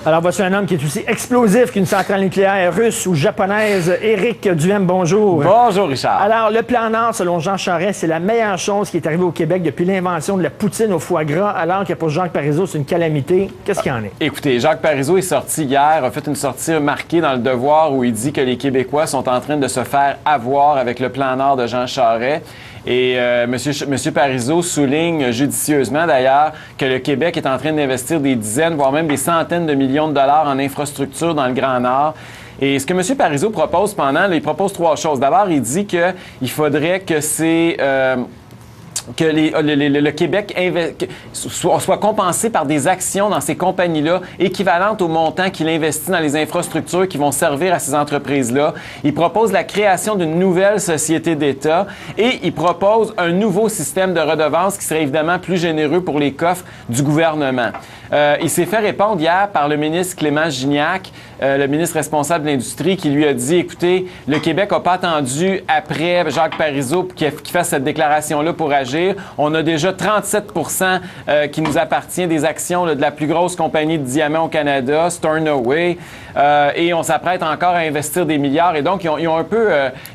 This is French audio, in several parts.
Alors, voici un homme qui est aussi explosif qu'une centrale nucléaire russe ou japonaise. Éric Duhem, bonjour. Bonjour, Richard. Alors, le plan Nord, selon Jean Charest, c'est la meilleure chose qui est arrivée au Québec depuis l'invention de la poutine au foie gras, alors que pour Jacques Parizeau, c'est une calamité. Qu'est-ce qu'il y en est? Écoutez, Jacques Parizeau est sorti hier, a fait une sortie remarquée dans Le Devoir où il dit que les Québécois sont en train de se faire avoir avec le plan Nord de Jean Charest. Et Monsieur Parizeau souligne judicieusement, d'ailleurs, que le Québec est en train d'investir des dizaines, voire même des centaines de millions de dollars en infrastructures dans le Grand Nord. Et ce que M. Parizeau propose il propose trois choses. D'abord, il dit qu'il faudrait que le Québec soit compensé par des actions dans ces compagnies-là équivalentes au montant qu'il investit dans les infrastructures qui vont servir à ces entreprises-là. Il propose la création d'une nouvelle société d'État et il propose un nouveau système de redevance qui serait évidemment plus généreux pour les coffres du gouvernement. Il s'est fait répondre hier par le ministre Clément Gignac, le ministre responsable de l'Industrie, qui lui a dit, écoutez, le Québec n'a pas attendu après Jacques Parizeau qu'il fasse cette déclaration-là pour agir. On a déjà 37 qui nous appartient des actions de la plus grosse compagnie de diamants au Canada, Stornoway, et on s'apprête encore à investir des milliards. Et donc, ils ont un peu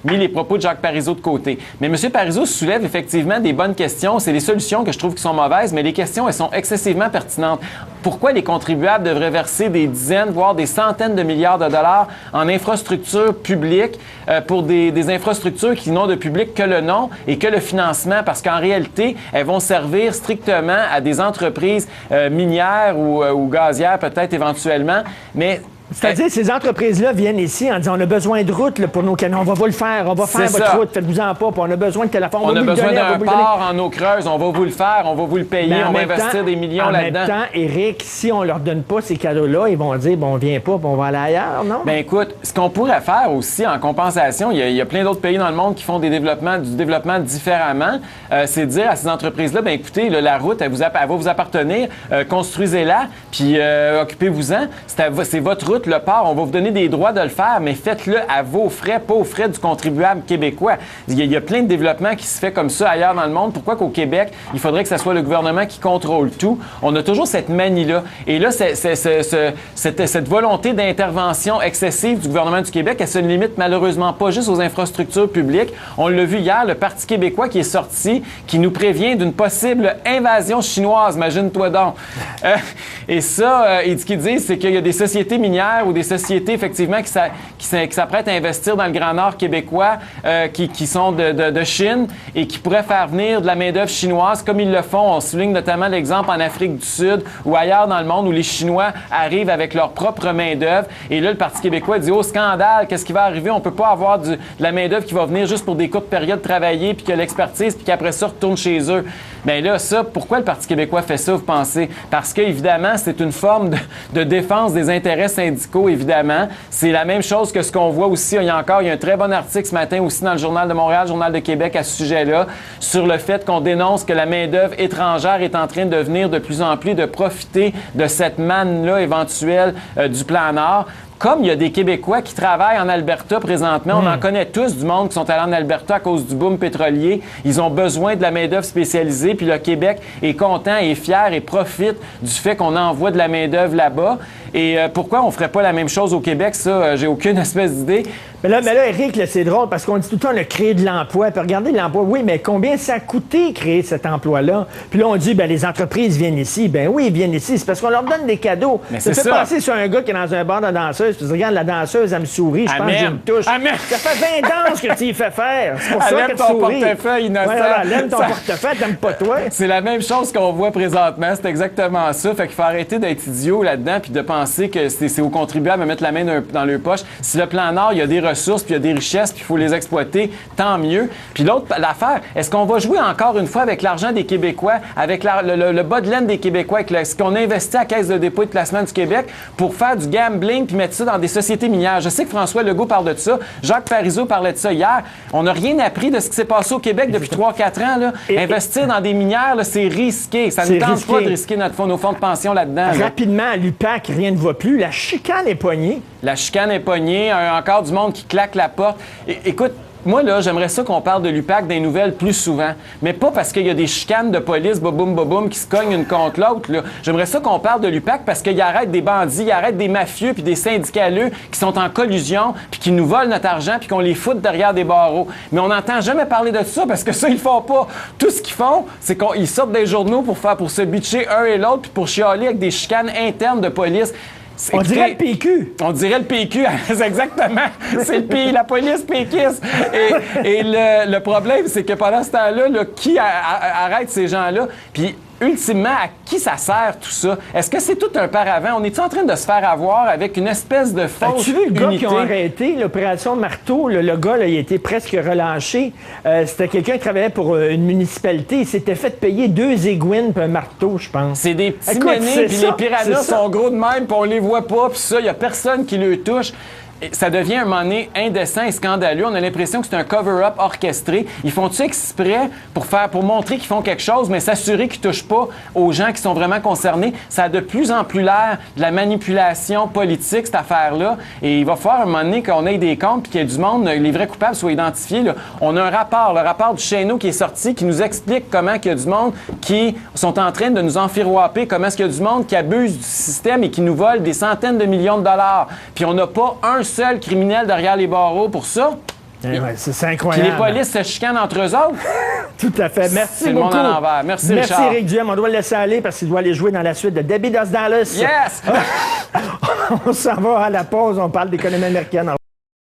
mis les propos de Jacques Parizeau de côté. Mais M. Parizeau soulève effectivement des bonnes questions. C'est les solutions que je trouve qui sont mauvaises, mais les questions, elles sont excessivement pertinentes. Pourquoi les contribuables devraient verser des dizaines, voire des centaines de milliards de dollars en infrastructures publiques pour des infrastructures qui n'ont de public que le nom et que le financement? Parce qu'en réalité, elles vont servir strictement à des entreprises minières ou gazières peut-être éventuellement, mais... C'est-à-dire, ces entreprises-là viennent ici en disant on a besoin de routes pour nos canons, on va vous le faire, on va faire votre route, faites-vous-en pas, puis on a besoin de téléphone, on a besoin d'un port en eau creuse, on va vous le faire, on va vous le payer, on va investir des millions là-dedans. En même temps, Éric, si on leur donne pas ces cadeaux-là, ils vont dire bon, on vient pas, puis on va aller ailleurs, non? Bien, écoute, ce qu'on pourrait faire aussi en compensation, il y a plein d'autres pays dans le monde qui font du développement différemment, c'est de dire à ces entreprises-là, bien écoutez, la route, elle va vous appartenir, construisez-la, puis occupez-vous-en, c'est votre route. Le port, on va vous donner des droits de le faire, mais faites-le à vos frais, pas aux frais du contribuable québécois. Il y a plein de développement qui se fait comme ça ailleurs dans le monde. Pourquoi qu'au Québec, il faudrait que ce soit le gouvernement qui contrôle tout? On a toujours cette manie-là. Et là, cette volonté d'intervention excessive du gouvernement du Québec, elle se limite malheureusement pas juste aux infrastructures publiques. On l'a vu hier, le Parti québécois qui est sorti, qui nous prévient d'une possible invasion chinoise, imagine-toi donc. Et ça, ce qu'ils disent, c'est qu'il y a des sociétés minières ou des sociétés, effectivement, qui s'apprêtent à investir dans le Grand Nord québécois, qui sont de Chine et qui pourraient faire venir de la main-d'œuvre chinoise, comme ils le font. On souligne notamment l'exemple en Afrique du Sud ou ailleurs dans le monde où les Chinois arrivent avec leur propre main-d'œuvre. Et là, le Parti québécois dit, oh, scandale, qu'est-ce qui va arriver? On peut pas avoir de la main-d'œuvre qui va venir juste pour des courtes périodes travailler, puis que l'expertise, puis qu'après ça, retourne chez eux. Bien là, pourquoi le Parti québécois fait ça, vous pensez? Parce qu'évidemment, c'est une forme de défense des intérêts syndicaux, évidemment. C'est la même chose que ce qu'on voit aussi. Il y a un très bon article ce matin aussi dans le Journal de Montréal, Journal de Québec à ce sujet-là, sur le fait qu'on dénonce que la main-d'œuvre étrangère est en train de venir de plus en plus, de profiter de cette manne-là éventuelle du plan Nord. Comme il y a des Québécois qui travaillent en Alberta présentement, on en connaît tous du monde qui sont allés en Alberta à cause du boom pétrolier. Ils ont besoin de la main-d'œuvre spécialisée, puis le Québec est content et fier et profite du fait qu'on envoie de la main-d'œuvre là-bas. Et pourquoi on ferait pas la même chose au Québec? Ça, j'ai aucune espèce d'idée. Mais là, Éric, là, c'est drôle parce qu'on dit tout le temps on a créé de l'emploi. Puis regardez l'emploi. Oui, mais combien ça a coûté créer cet emploi-là? Puis là, on dit, les entreprises viennent ici. Ben oui, ils viennent ici. C'est parce qu'on leur donne des cadeaux. Mais ça fait penser sur un gars qui est dans un bar de danseuse. Puis regarde, la danseuse, elle me sourit. Je pense que j'ai une touche. Ça fait 20 danses que tu y fais faire. C'est pour ça que tu souris. Portefeuille innocent. Elle aime ton portefeuille, t'aimes pas toi. C'est la même chose qu'on voit présentement. C'est exactement ça. Fait qu'il faut arrêter d'être idiot là-dedans puis de penser que c'est aux contribuables à mettre la main dans leur poche. Si le plan Nord, il y a des ressources puis il y a des richesses puis il faut les exploiter, tant mieux. Puis l'autre, l'affaire, est-ce qu'on va jouer encore une fois avec l'argent des Québécois, avec le bas de laine des Québécois, avec ce qu'on a investi à la Caisse de dépôt et de placement du Québec pour faire du gambling puis mettre ça dans des sociétés minières? Je sais que François Legault parle de ça. Jacques Parizeau parlait de ça hier. On n'a rien appris de ce qui s'est passé au Québec depuis 3-4 ans. Là. Investir dans des minières, là, c'est risqué. Ça ne tente pas de risquer nos fonds de pension là-dedans. Rapidement, à l'UPAC, rien ne va plus. La chicane est poignée. La chicane est poignée. Encore du monde qui claque la porte. Écoute, Moi, là, j'aimerais ça qu'on parle de l'UPAC des nouvelles plus souvent. Mais pas parce qu'il y a des chicanes de police, boboum, boboum, qui se cognent une contre l'autre, là. J'aimerais ça qu'on parle de l'UPAC parce qu'il arrête des bandits, il arrête des mafieux puis des syndicaleux qui sont en collusion puis qui nous volent notre argent puis qu'on les fout derrière des barreaux. Mais on n'entend jamais parler de ça parce que ça, ils le font pas. Tout ce qu'ils font, c'est qu'ils sortent des journaux pour se bitcher un et l'autre puis pour chialer avec des chicanes internes de police. On dirait le PQ. On dirait le PQ, exactement. C'est le pays, la police péquiste. Et le problème, c'est que pendant ce temps-là, qui arrête ces gens-là? Puis, ultimement, à qui ça sert tout ça? Est-ce que c'est tout un paravent? On est en train de se faire avoir avec une espèce de fausse As-tu vu le gars unité? qui ont arrêté l'opération Marteau? Le gars, là, il a été presque relâché. C'était quelqu'un qui travaillait pour une municipalité. Il s'était fait payer 2 aiguines puis un marteau, je pense. C'est des petits Écoute, menés, puis c'est les ça, piranhas c'est ça. sont gros de même, puis on les voit pas, puis ça, il y a personne qui le touche. Et ça devient un moment donné indécent et scandaleux. On a l'impression que c'est un cover-up orchestré. Ils font-tu exprès pour montrer qu'ils font quelque chose, mais s'assurer qu'ils touchent pas aux gens qui sont vraiment concernés? Ça a de plus en plus l'air de la manipulation politique, cette affaire-là. Et il va falloir un moment donné qu'on ait des comptes puis qu'il y ait du monde, les vrais coupables soient identifiés, là. On a un rapport, le rapport du Chesneau qui est sorti, qui nous explique comment il y a du monde qui sont en train de nous enfiroiper, comment est-ce qu'il y a du monde qui abuse du système et qui nous vole des centaines de millions de dollars. Puis on n'a pas un seul criminel derrière les barreaux pour ça. Ouais, c'est Puis incroyable. les polices se chicanent entre eux autres. Tout à fait. Merci C'est le beaucoup. monde à l'envers. Merci, Richard. Éric Duhem. On doit le laisser aller parce qu'il doit aller jouer dans la suite de Debbie Does Dallas. Yes! On s'en va à la pause. On parle d'économie américaine.